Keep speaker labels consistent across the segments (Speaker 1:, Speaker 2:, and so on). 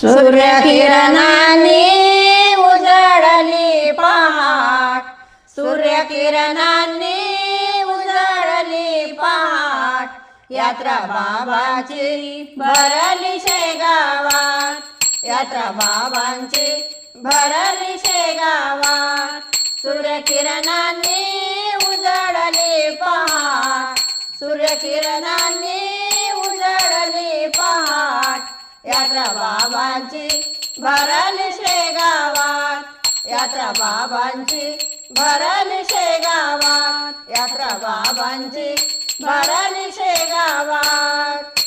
Speaker 1: सूर्यकिरणांनी उजळली पहाट, सूर्यकिरणांनी उजळली पहाट, यात्रा बाबांची भरली शेगावात, यात्रा बाबांची भरली शेगावात. सूर्यकिरणांनी उजळली पहाट, सूर्यकिरणांनी उजळली पहाट, यात्रा बाबांची भरली शेगावात, यात्रा बाबांची भरली शेगावात, यात्रा बाबांची भरली शेगावात.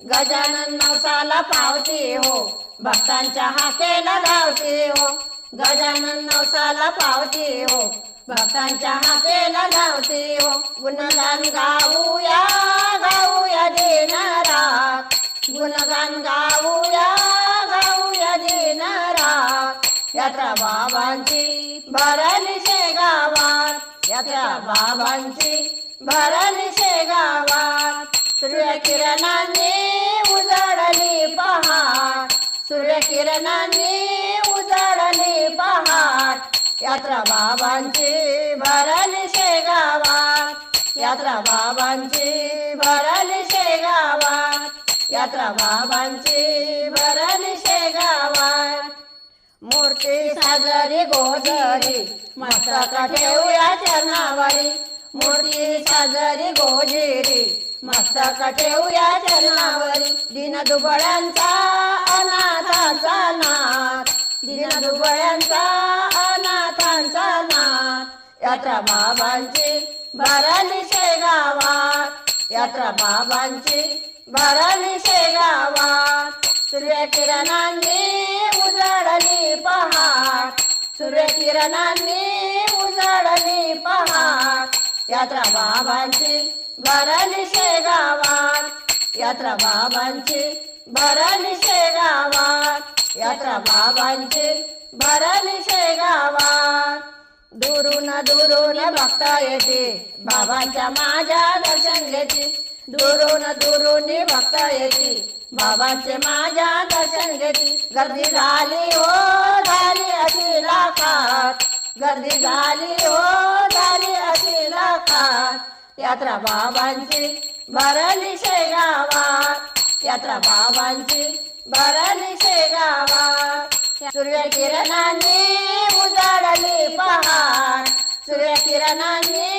Speaker 1: गजानन नवसाला पावती हो, भक्तांच्या हाकेला धावती हो, गजानन नवसाला पावती हो, भक्तांच्या हाकेला धावती हो. गुणगान गाऊया गाऊया दिन रात, गुणगान गाऊया गाऊया दिन रात, यात्रा बाबांची भरली शेगावात, यात्रा बाबांची भरली शेगावात. सूर्यकिरणांनी उजळली पहाट, सूर्यकिरणांनी उजळली पहाट, यात्रा बाबांची भरली शेगावात, यात्रा बाबांची भरली शेगावात, यात्रा बाबांची भरली शेगावात. मूर्ती साजरी गोजरी मस्तक ठेवूया चरणावरी, मूर्ती साजरी गोजरी मस्तक ठेवूया चरणावरी. दीनदुबळ्यांचा अनाथांचा नाथ, दीनदुबळ्यांचा अनाथांचा नाथ, यात्रा बाबांची भरली शेगावात, यात्रा बाबांची भरली शेगावात. सूर्यकिरणांनी उजळली पहाट, सूर्यकिरणांनी उजळली पहाट, यात्रा बाबांची भरली शेगावात, यात्रा बाबांची भरली शेगावात, यात्रा बाबांची भरली शेगावात. दुरून दुरून भक्ता येते, बाबांच्या माझ्या दर्शन घेते, दुरून दुरून भक्ता येते, बाबांचे माझ्या दर्शन घेते. गर्दी झाली हो झाली अशी लाखात, गर्दी झाली हो झाली अशी लाखात, यात्रा बाबांची भरली शेगावात, यात्रा बाबांची भरली शेगावात. सूर्यकिरणांनी उजळली पहाट, सूर्यकिरणांनी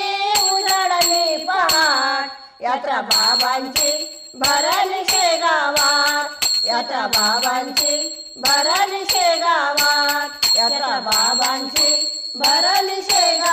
Speaker 1: उजळली पहाट, यात्रा बाबांची भरली शेगावात, यात्रा बाबांची भरली शेगावात, यात्रा बाबांची भरली शेगावात.